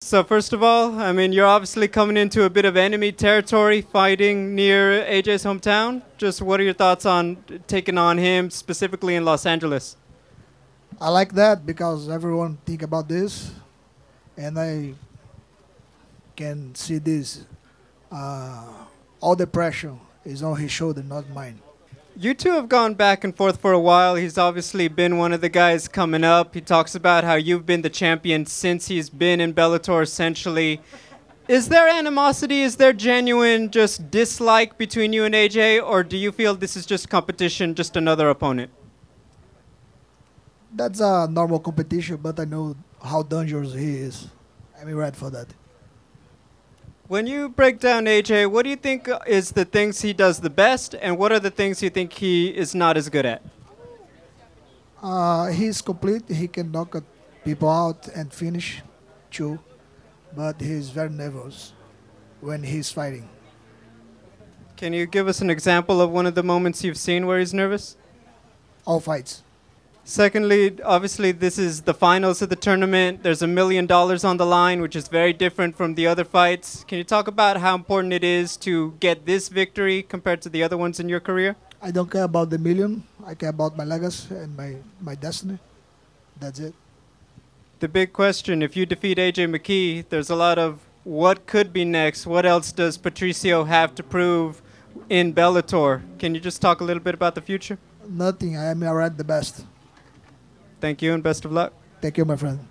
So first of all, I mean, you're obviously coming into a bit of enemy territory, fighting near AJ's hometown. Just what are your thoughts on taking on him specifically in Los Angeles? I like that because everyone think about this, and I can see this. All the pressure is on his shoulder, not mine. You two have gone back and forth for a while. He's obviously been one of the guys coming up. He talks about how you've been the champion since he's been in Bellator, essentially. Is there animosity? Is there genuine just dislike between you and AJ? Or do you feel this is just competition, just another opponent? That's a normal competition, but I know how dangerous he is. I'm ready for that. When you break down AJ, what do you think is the things he does the best, and what are the things you think he is not as good at? He's complete. He can knock people out and finish, too. But he's very nervous when he's fighting. Can you give us an example of one of the moments you've seen where he's nervous? All fights. Secondly, obviously, this is the finals of the tournament. There's $1 million on the line, which is very different from the other fights. Can you talk about how important it is to get this victory compared to the other ones in your career? I don't care about the million. I care about my legacy and my destiny. That's it. The big question, if you defeat AJ McKee, there's a lot of what could be next. What else does Patricio have to prove in Bellator? Can you just talk a little bit about the future? Nothing. I am already the best. Thank you and best of luck. Thank you, my friend.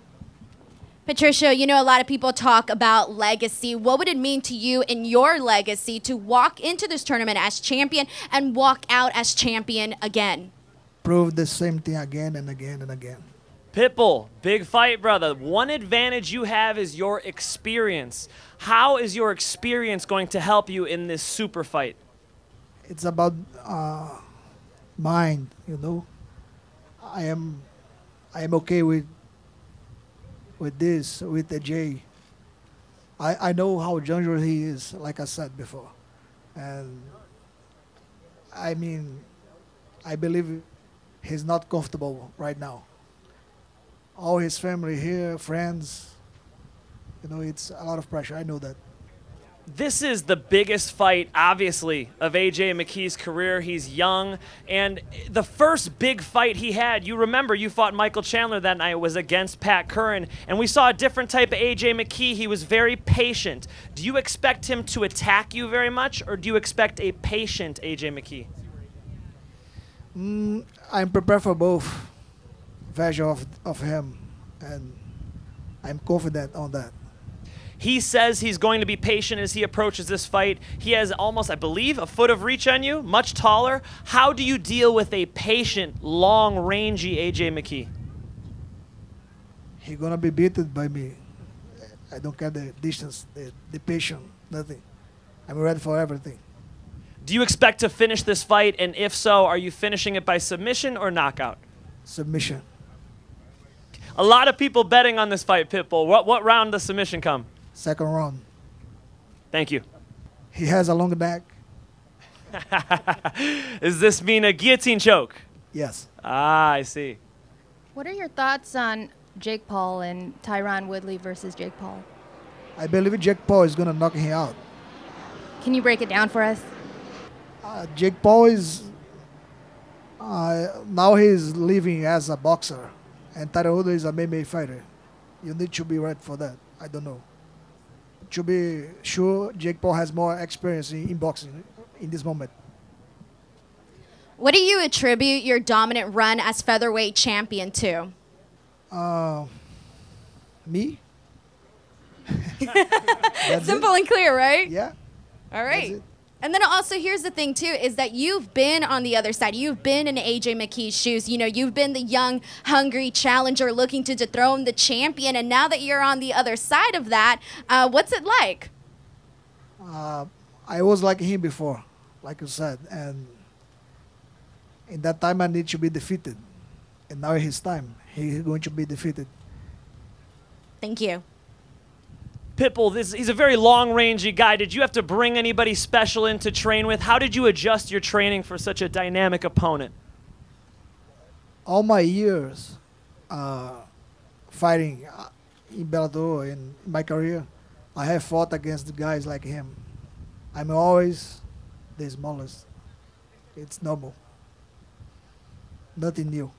Patricio, you know a lot of people talk about legacy. What would it mean to you in your legacy to walk into this tournament as champion and walk out as champion again? Prove the same thing again and again and again. Pitbull, big fight, brother. One advantage you have is your experience. How is your experience going to help you in this super fight? It's about mind, you know. I am okay with this, with the J. I know how dangerous he is, like I said before. And I mean, I believe he's not comfortable right now. All his family here, friends, you know, it's a lot of pressure. I know that. This is the biggest fight, obviously, of AJ McKee's career. He's young, and the first big fight he had, you remember you fought Michael Chandler that night, was against Pat Curran, and we saw a different type of AJ McKee. He was very patient. Do you expect him to attack you very much, or do you expect a patient AJ McKee? I'm prepared for both versions of him, and I'm confident on that. He says he's going to be patient as he approaches this fight. He has almost, I believe, a foot of reach on you, much taller. How do you deal with a patient, long, rangy AJ McKee? He's going to be beaten by me. I don't care the distance, the patience, nothing. I'm ready for everything. Do you expect to finish this fight? And if so, are you finishing it by submission or knockout? Submission. A lot of people betting on this fight, Pitbull. What round does submission come? Second round. Thank you. He has a long neck. Does this mean a guillotine choke? Yes. Ah, I see. What are your thoughts on Jake Paul and Tyron Woodley versus Jake Paul? I believe Jake Paul is going to knock him out. Can you break it down for us? Jake Paul is now he's living as a boxer, and Tyron Woodley is a MMA fighter. You need to be ready for that. I don't know. To be sure, Jake Paul has more experience in boxing in this moment. What do you attribute your dominant run as featherweight champion to? Me? Simple and clear, right? Yeah. All right. And then also, here's the thing, too, is that you've been on the other side. You've been in AJ McKee's shoes. You know, you've been the young, hungry challenger looking to dethrone the champion. And now that you're on the other side of that, what's it like? I was like him before, like you said. And in that time, I need to be defeated. And now his time. He's going to be defeated. Thank you. Pitbull, he's a very long-rangey guy. Did you have to bring anybody special in to train with? How did you adjust your training for such a dynamic opponent? All my years fighting, in Bellator in my career, I have fought against guys like him. I'm always the smallest. It's normal. Nothing new.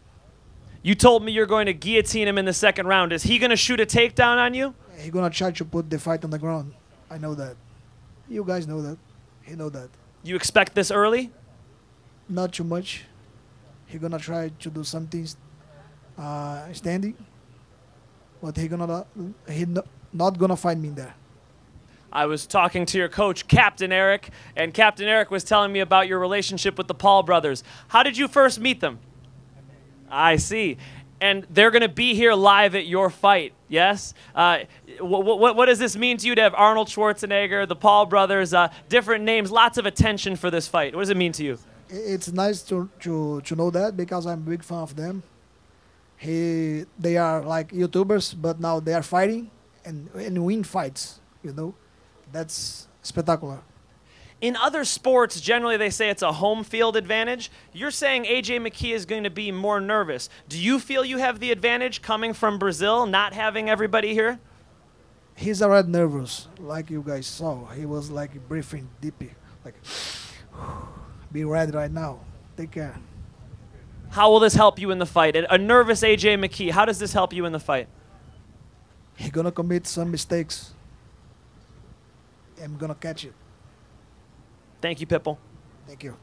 You told me you're going to guillotine him in the second round. Is he going to shoot a takedown on you? He's gonna try to put the fight on the ground. I know that. You guys know that. He know that. You expect this early? Not too much. He gonna try to do something standing, but not gonna find me there. I was talking to your coach, Captain Eric, and Captain Eric was telling me about your relationship with the Paul brothers. How did you first meet them? I see. And they're going to be here live at your fight, yes? What does this mean to you to have Arnold Schwarzenegger, the Paul brothers, different names, lots of attention for this fight? What does it mean to you? It's nice to know that because I'm a big fan of them. They are like YouTubers, but now they are fighting and win fights, you know? That's spectacular. In other sports, generally they say it's a home field advantage. You're saying AJ McKee is going to be more nervous. Do you feel you have the advantage coming from Brazil, not having everybody here? He's already nervous, like you guys saw. He was like breathing deeply, like, be ready right now. Take care. How will this help you in the fight? A nervous AJ McKee, how does this help you in the fight? He's gonna commit some mistakes. I'm gonna catch it. Thank you, Pitbull. Thank you.